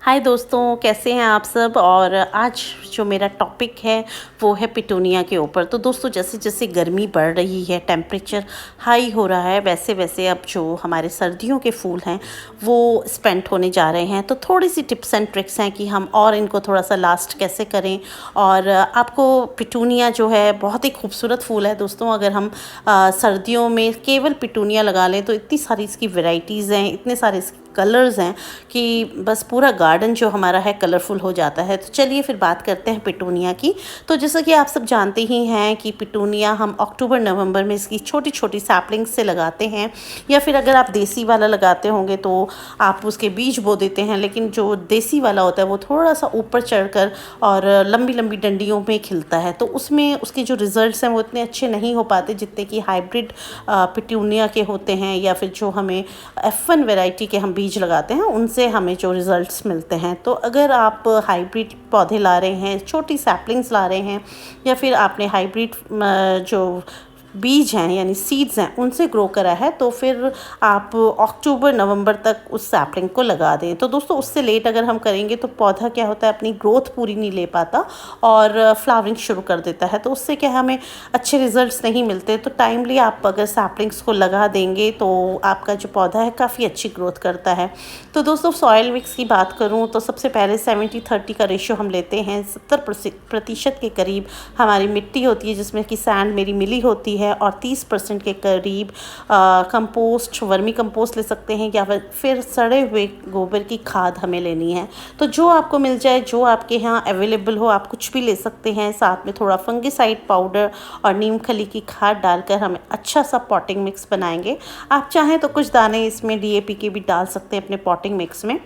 हाय दोस्तों, कैसे हैं आप सब। और आज जो मेरा टॉपिक है वो है पिटूनिया के ऊपर। तो दोस्तों, जैसे जैसे गर्मी बढ़ रही है, टेम्परेचर हाई हो रहा है, वैसे वैसे अब जो हमारे सर्दियों के फूल हैं वो स्पेंट होने जा रहे हैं। तो थोड़ी सी टिप्स एंड ट्रिक्स हैं कि हम और इनको थोड़ा सा लास्ट कैसे करें। और आपको पिटूनिया जो है बहुत ही खूबसूरत फूल है दोस्तों। अगर हम सर्दियों में केवल पिटूनिया लगा लें तो इतनी सारी इसकी वेराइटीज़ हैं, इतने सारे इसके कलर्स हैं कि बस पूरा गार्डन जो हमारा है कलरफुल हो जाता है। तो चलिए फिर बात करते हैं पिटूनिया की। तो जैसा कि आप सब जानते ही हैं कि पिटूनिया हम अक्टूबर नवंबर में इसकी छोटी छोटी सैपलिंग्स से लगाते हैं, या फिर अगर आप देसी वाला लगाते होंगे तो आप उसके बीज बो देते हैं। लेकिन जो देसी वाला होता है वो थोड़ा सा ऊपर चढ़कर और लंबी लंबी डंडियों में खिलता है, तो उसमें उसके जो रिज़ल्ट्स हैं वो इतने अच्छे नहीं हो पाते जितने कि हाइब्रिड पिटूनिया के होते हैं, या फिर जो हमें F1 वैरायटी के हम बीज लगाते हैं उनसे हमें जो रिज़ल्ट्स मिलते हैं। तो अगर आप हाइब्रिड पौधे ला रहे हैं, छोटी सैपलिंग्स ला रहे हैं, या फिर आपने हाइब्रिड जो बीज हैं यानी सीड्स हैं उनसे ग्रो करा है, तो फिर आप अक्टूबर नवंबर तक उस सैपलिंग को लगा दें। तो दोस्तों, उससे लेट अगर हम करेंगे तो पौधा क्या होता है, अपनी ग्रोथ पूरी नहीं ले पाता और फ्लावरिंग शुरू कर देता है। तो उससे क्या हमें अच्छे रिजल्ट्स नहीं मिलते। तो टाइमली आप अगर सैपलिंग्स को लगा देंगे तो आपका जो पौधा है काफ़ी अच्छी ग्रोथ करता है। तो दोस्तों, सॉइल मिक्स की बात करूँ तो सबसे पहले 70-30 का रेशियो हम लेते हैं। 70% के करीब हमारी मिट्टी होती है, जिसमें कि सैंड मेरी मिली होती है, और 30% के करीब कंपोस्ट, वर्मी कंपोस्ट ले सकते हैं, या फिर सड़े हुए गोबर की खाद हमें लेनी है। तो जो आपको मिल जाए, जो आपके यहाँ अवेलेबल हो, आप कुछ भी ले सकते हैं। साथ में थोड़ा फंगिसाइड पाउडर और नीम खली की खाद डालकर हम अच्छा सा पॉटिंग मिक्स बनाएंगे। आप चाहें तो कुछ दाने इसमें DAP के भी डाल सकते हैं अपने पॉटिंग मिक्स में,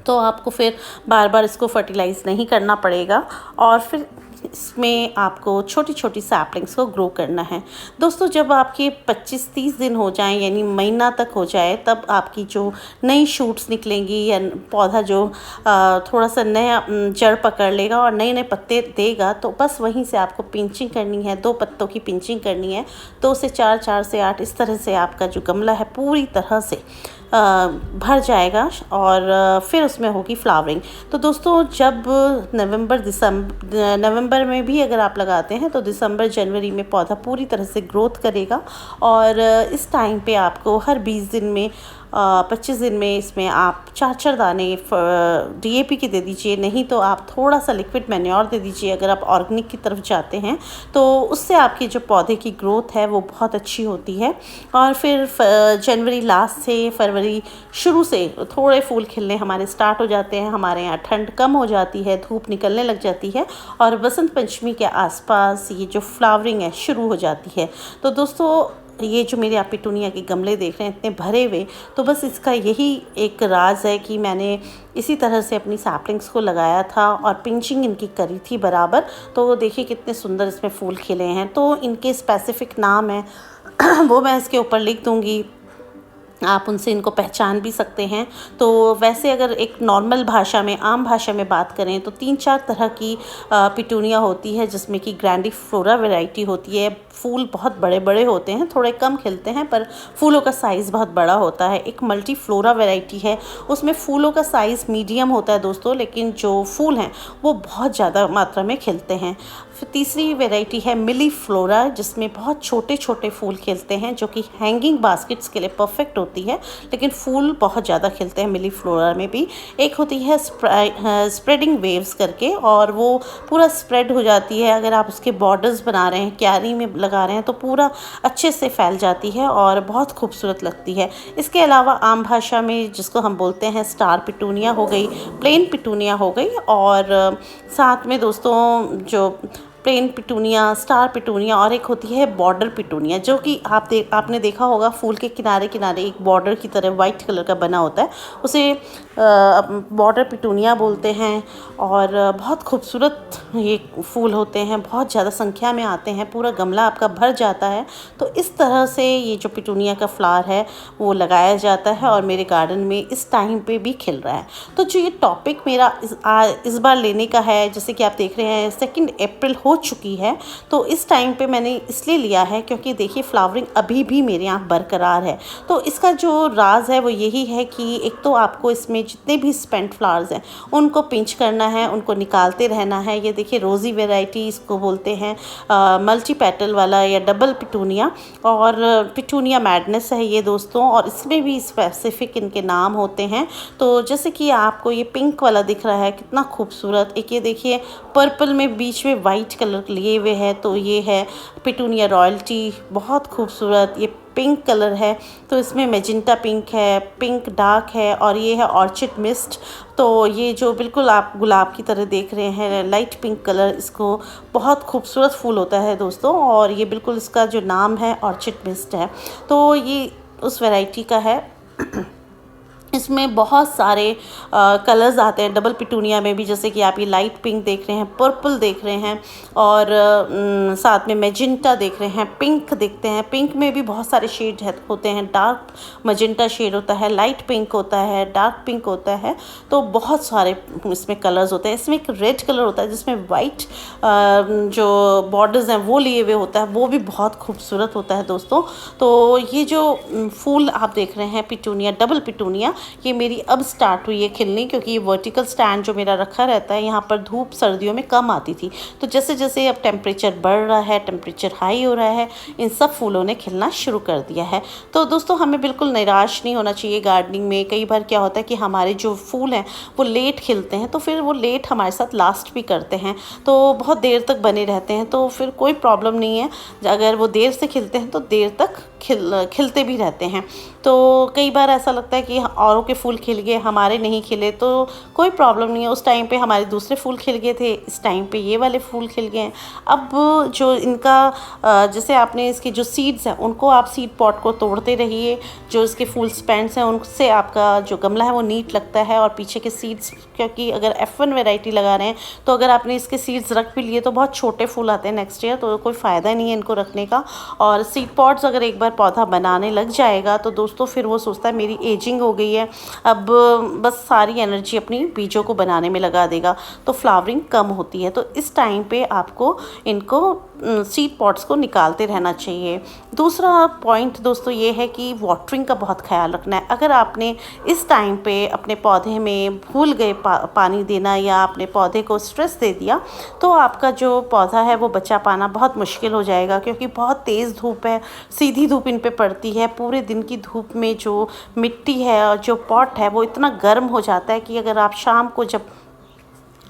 तो आपको फिर बार बार इसको फर्टिलाइज़ नहीं करना पड़ेगा। और फिर इसमें आपको छोटी छोटी सैपलिंग्स को ग्रो करना है। दोस्तों, जब आपके 25-30 दिन हो जाएं, यानी महीना तक हो जाए, तब आपकी जो नई शूट्स निकलेंगी या पौधा जो थोड़ा सा नया जड़ पकड़ लेगा और नए नए पत्ते देगा, तो बस वहीं से आपको पिंचिंग करनी है। 2 पत्तों की पिंचिंग करनी है, 2 से 4, 4 से 8, इस तरह से आपका जो गमला है पूरी तरह से भर जाएगा और फिर उसमें होगी फ्लावरिंग। तो दोस्तों, जब नवंबर में भी अगर आप लगाते हैं तो दिसंबर जनवरी में पौधा पूरी तरह से ग्रोथ करेगा। और इस टाइम पे आपको हर 20 दिन में 25 दिन में इसमें आप 4-4 दाने DAP के दे दीजिए, नहीं तो आप थोड़ा सा लिक्विड मैन्योर दे दीजिए। अगर आप ऑर्गेनिक की तरफ जाते हैं तो उससे आपकी जो पौधे की ग्रोथ है वो बहुत अच्छी होती है। और फिर जनवरी लास्ट से फरवरी शुरू से थोड़े फूल खिलने हमारे स्टार्ट हो जाते हैं। हमारे यहाँ ठंड कम हो जाती है, धूप निकलने लग जाती है, और बसंत पंचमी के आसपास ये जो फ्लावरिंग है शुरू हो जाती है। तो दोस्तों, ये जो मेरे आप पिटूनिया के गमले देख रहे हैं इतने भरे हुए, तो बस इसका यही एक राज है कि मैंने इसी तरह से अपनी सैपलिंग्स को लगाया था और पिंचिंग इनकी करी थी बराबर। तो देखिए कितने सुंदर इसमें फूल खिले हैं। तो इनके स्पेसिफिक नाम है वो मैं इसके ऊपर लिख दूँगी, आप उनसे इनको पहचान भी सकते हैं। तो वैसे अगर एक नॉर्मल भाषा में, आम भाषा में बात करें तो 3-4 तरह की पिटूनिया होती है, जिसमें कि ग्रैंडिफ्लोरा वैरायटी होती है। फूल बहुत बड़े बड़े होते हैं, थोड़े कम खिलते हैं पर फूलों का साइज़ बहुत बड़ा होता है। एक मल्टीफ्लोरा वैरायटी है, उसमें फूलों का साइज़ मीडियम होता है दोस्तों, लेकिन जो फूल हैं वो बहुत ज़्यादा मात्रा में खिलते हैं। फिर तीसरी वैरायटी है मिलीफ्लोरा, जिसमें बहुत छोटे छोटे फूल खिलते हैं, जो कि हैंगिंग बास्केट्स के लिए परफेक्ट होती है, लेकिन फूल बहुत ज़्यादा खिलते हैं मिलीफ्लोरा में भी। एक होती है स्प्रेडिंग वेव्स करके, और वो पूरा स्प्रेड हो जाती है। अगर आप उसके बॉर्डर्स बना रहे हैं, क्यारी में लगा रहे हैं, तो पूरा अच्छे से फैल जाती है और बहुत खूबसूरत लगती है। इसके अलावा आम भाषा में जिसको हम बोलते हैं स्टार पिटूनिया हो गई, प्लेन पिटूनिया हो गई, और साथ में दोस्तों जो प्लेन पिटूनिया, स्टार पिटूनिया, और एक होती है बॉर्डर पिटूनिया, जो कि आपने देखा होगा फूल के किनारे किनारे एक बॉर्डर की तरह वाइट कलर का बना होता है, उसे बॉर्डर पिटूनिया बोलते हैं। और बहुत खूबसूरत ये फूल होते हैं, बहुत ज़्यादा संख्या में आते हैं, पूरा गमला आपका भर जाता है। तो इस तरह से ये जो पिटूनिया का फ्लावर है वो लगाया जाता है, और मेरे गार्डन में इस टाइम पे भी खिल रहा है। तो जो ये टॉपिक मेरा इस बार लेने का है, जैसे कि आप देख रहे हैं 2 अप्रैल हो चुकी है। तो इस टाइम पे मैंने इसलिए लिया है क्योंकि देखिए फ्लावरिंग अभी भी मेरे यहाँ बरकरार है। तो इसका जो राज है वो यही है कि एक तो आपको इसमें जितने भी स्पेंट फ्लावर्स हैं उनको पिंच करना है, उनको निकालते रहना है। ये देखिए रोज़ी वैरायटी इसको बोलते हैं, मल्टी पेटल वाला या डबल पिटूनिया, और पिटूनिया मैडनेस है ये दोस्तों। और इसमें भी स्पेसिफिक इनके नाम होते हैं। तो जैसे कि आपको ये पिंक वाला दिख रहा है कितना खूबसूरत, एक ये देखिए पर्पल में बीच में वाइट कलर लिए हुए है, तो ये है पिटूनिया रॉयल्टी, बहुत खूबसूरत। ये पिंक कलर है तो इसमें मैजेंटा पिंक है, पिंक डार्क है, और ये है ऑर्चिड मिस्ट। तो ये जो बिल्कुल आप गुलाब की तरह देख रहे हैं लाइट पिंक कलर, इसको बहुत खूबसूरत फूल होता है दोस्तों। और ये बिल्कुल इसका जो नाम है ऑर्चिड मिस्ट है। तो ये उस वैरायटी का है। इसमें बहुत सारे कलर्स आते हैं डबल पिटूनिया में भी, जैसे कि आप ये लाइट पिंक देख रहे हैं, पर्पल देख रहे हैं, और साथ में मैजेंटा देख रहे हैं, पिंक देखते हैं। पिंक में भी बहुत सारे शेड होते हैं, डार्क मैजेंटा शेड होता है, लाइट पिंक होता है, डार्क पिंक होता है। तो बहुत सारे इसमें कलर्स होते हैं। इसमें एक रेड कलर होता है जिसमें वाइट जो बॉर्डर्स हैं वो लिए हुए होता है, वो भी बहुत खूबसूरत होता है दोस्तों। तो ये जो फूल आप देख रहे हैं पिटूनिया, डबल पिटूनिया, ये मेरी अब स्टार्ट हुई है खिलनी, क्योंकि ये वर्टिकल स्टैंड जो मेरा रखा रहता है यहाँ पर धूप सर्दियों में कम आती थी। तो जैसे जैसे अब टेम्परेचर बढ़ रहा है, टेम्परेचर हाई हो रहा है, इन सब फूलों ने खिलना शुरू कर दिया है। तो दोस्तों हमें बिल्कुल निराश नहीं होना चाहिए गार्डनिंग में। कई बार क्या होता है कि हमारे जो फूल हैं वो लेट खिलते हैं, तो फिर वो लेट हमारे साथ लास्ट भी करते हैं, तो बहुत देर तक बने रहते हैं। तो फिर कोई प्रॉब्लम नहीं है, अगर वो देर से खिलते हैं तो देर तक खिलते भी रहते हैं। तो कई बार ऐसा लगता है कि औरों के फूल खिल गए, हमारे नहीं खिले, तो कोई प्रॉब्लम नहीं है। उस टाइम पे हमारे दूसरे फूल खिल गए थे, इस टाइम पे ये वाले फूल खिल गए हैं। अब जो इनका जैसे आपने इसके जो सीड्स हैं उनको आप सीड पॉट को तोड़ते रहिए, जो इसके फूल स्पैंड्स हैं उनसे आपका जो गमला है वो नीट लगता है। और पीछे के सीड्स, क्योंकि अगर F1 वैरायटी लगा रहे हैं तो अगर आपने इसके सीड्स रख भी लिए तो बहुत छोटे फूल आते हैं नेक्स्ट ईयर, तो कोई फ़ायदा नहीं है इनको रखने का। और सीड पॉट्स अगर एक बार पौधा बनाने लग जाएगा तो दोस्तों फिर वो सोचता है मेरी एजिंग हो गई है, अब बस सारी एनर्जी अपनी बीजों को बनाने में लगा देगा, तो फ्लावरिंग कम होती है। तो इस टाइम पे आपको इनको सीड पॉट्स को निकालते रहना चाहिए। दूसरा पॉइंट दोस्तों ये है कि वाटरिंग का बहुत ख्याल रखना है। अगर आपने इस टाइम पे अपने पौधे में भूल गए पानी देना, या अपने पौधे को स्ट्रेस दे दिया, तो आपका जो पौधा है वो बचा पाना बहुत मुश्किल हो जाएगा, क्योंकि बहुत तेज़ धूप है, सीधी धूप इन पे पड़ती है। पूरे दिन की धूप में जो मिट्टी है और जो पॉट है वो इतना गर्म हो जाता है कि अगर आप शाम को जब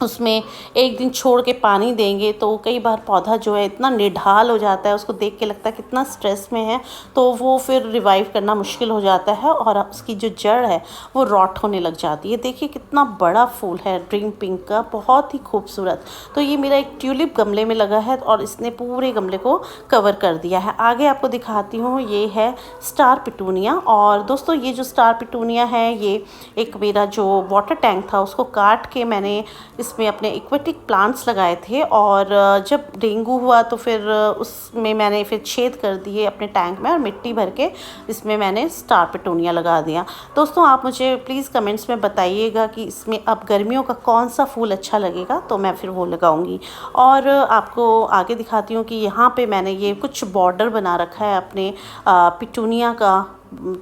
उसमें एक दिन छोड़ के पानी देंगे तो कई बार पौधा जो है इतना निढाल हो जाता है, उसको देख के लगता है कितना स्ट्रेस में है, तो वो फिर रिवाइव करना मुश्किल हो जाता है और उसकी जो जड़ है वो रॉट होने लग जाती है। देखिए कितना बड़ा फूल है ड्रीम पिंक का, बहुत ही खूबसूरत। तो ये मेरा एक ट्यूलिप गमले में लगा है और इसने पूरे गमले को कवर कर दिया है। आगे आपको दिखाती हूँ, ये है स्टार पिटूनिया। और दोस्तों ये जो स्टार पिटूनिया है ये एक मेरा जो वाटर टैंक था उसको काट के मैंने इसमें अपने एक्वेटिक प्लांट्स लगाए थे, और जब डेंगू हुआ तो फिर उसमें मैंने फिर छेद कर दिए अपने टैंक में और मिट्टी भर के इसमें मैंने स्टार पिटूनिया लगा दिया। दोस्तों आप मुझे प्लीज़ कमेंट्स में बताइएगा कि इसमें अब गर्मियों का कौन सा फूल अच्छा लगेगा, तो मैं फिर वो लगाऊंगी। और आपको आगे दिखाती हूँ कि यहाँ पे मैंने ये कुछ बॉर्डर बना रखा है अपने पिटूनिया का।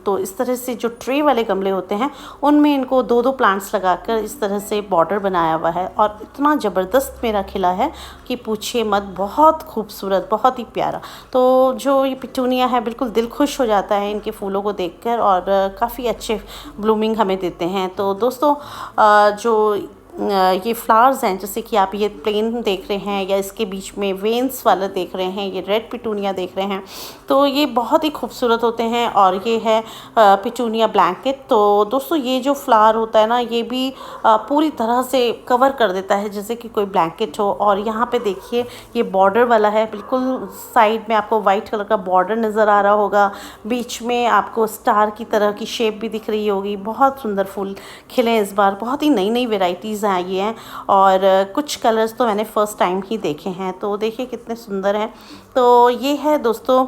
तो इस तरह से जो ट्रे वाले गमले होते हैं उनमें इनको दो दो प्लांट्स लगाकर इस तरह से बॉर्डर बनाया हुआ है, और इतना ज़बरदस्त मेरा खिला है कि पूछिए मत, बहुत खूबसूरत, बहुत ही प्यारा। तो जो ये पिटूनिया है बिल्कुल दिल खुश हो जाता है इनके फूलों को देखकर, और काफ़ी अच्छे ब्लूमिंग हमें देते हैं। तो दोस्तों जो ये फ्लावर्स हैं, जैसे कि आप ये प्लेन देख रहे हैं या इसके बीच में वेन्स वाला देख रहे हैं, ये रेड पिटूनिया देख रहे हैं, तो ये बहुत ही खूबसूरत होते हैं। और ये है पिटूनिया ब्लैंकेट। तो दोस्तों ये जो फ्लावर होता है ना, ये भी पूरी तरह से कवर कर देता है जैसे कि कोई ब्लैंकेट हो। और यहाँ पे देखिए ये बॉर्डर वाला है, बिल्कुल साइड में आपको वाइट कलर का बॉर्डर नज़र आ रहा होगा, बीच में आपको स्टार की तरह की शेप भी दिख रही होगी। बहुत सुंदर फूल खिले इस बार, बहुत ही नई नई वेराइटीज़ आई हैं, और कुछ कलर्स तो मैंने फ़र्स्ट टाइम ही देखे हैं। तो देखिए कितने सुंदर हैं। तो ये है दोस्तों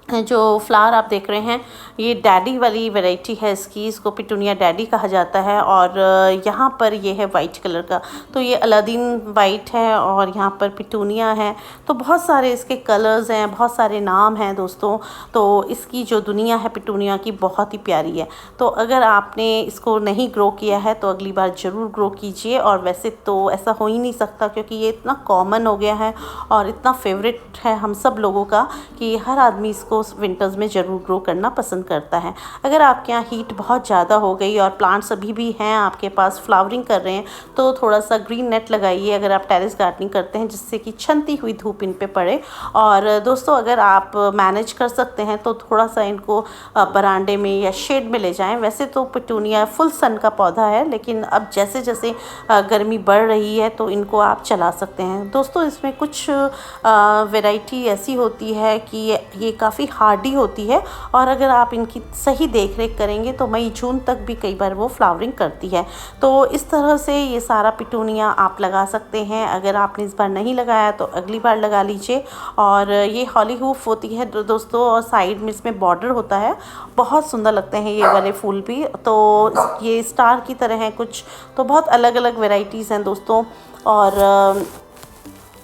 जो फ्लावर आप देख रहे हैं ये डैडी वाली वैरायटी है इसको पिटूनिया डैडी कहा जाता है। और यहाँ पर ये है वाइट कलर का, तो ये अलादीन वाइट है और यहाँ पर पिटूनिया है। तो बहुत सारे इसके कलर्स हैं, बहुत सारे नाम हैं दोस्तों। तो इसकी जो दुनिया है पिटूनिया की बहुत ही प्यारी है। तो अगर आपने इसको नहीं ग्रो किया है तो अगली बार ज़रूर ग्रो कीजिए। और वैसे तो ऐसा हो ही नहीं सकता क्योंकि ये इतना कॉमन हो गया है और इतना फेवरेट है हम सब लोगों का कि हर आदमी इसको विंटर्स में ज़रूर ग्रो करना पसंद करता है। अगर आपके यहाँ हीट बहुत ज़्यादा हो गई और प्लांट्स अभी भी हैं आपके पास फ्लावरिंग कर रहे हैं तो थोड़ा सा ग्रीन नेट लगाइए अगर आप टेरेस गार्डनिंग करते हैं, जिससे कि छनती हुई धूप इन पे पड़े। और दोस्तों अगर आप मैनेज कर सकते हैं तो थोड़ा सा इनको बरामदे में या शेड में ले जाएं। वैसे तो पिटूनिया फुल सन का पौधा है, लेकिन अब जैसे जैसे गर्मी बढ़ रही है तो इनको आप चला सकते हैं। दोस्तों इसमें कुछ वैरायटी ऐसी होती है कि ये काफ़ी हार्डी होती है और अगर आप इनकी सही देख रेख करेंगे तो मई जून तक भी कई बार वो फ्लावरिंग करती है। तो इस तरह से ये सारा पिटूनिया आप लगा सकते हैं। अगर आपने इस बार नहीं लगाया तो अगली बार लगा लीजिए। और ये हॉली हूफ होती है दोस्तों और साइड में इसमें बॉर्डर होता है, बहुत सुंदर लगते हैं ये वाले फूल भी। तो ये स्टार की तरह हैं कुछ, तो बहुत अलग अलग वेराइटीज़ हैं दोस्तों। और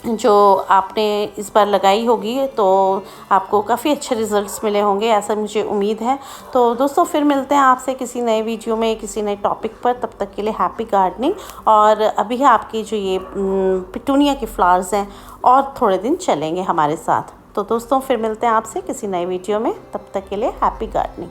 जो आपने इस बार लगाई होगी तो आपको काफ़ी अच्छे रिज़ल्ट्स मिले होंगे, ऐसा मुझे उम्मीद है। तो दोस्तों फिर मिलते हैं आपसे किसी नए वीडियो में किसी नए टॉपिक पर। तब तक के लिए हैप्पी गार्डनिंग। और अभी आपके जो ये पिटूनिया के फ्लावर्स हैं और थोड़े दिन चलेंगे हमारे साथ। तो दोस्तों फिर मिलते हैं आपसे किसी नए वीडियो में, तब तक के लिए हैप्पी गार्डनिंग।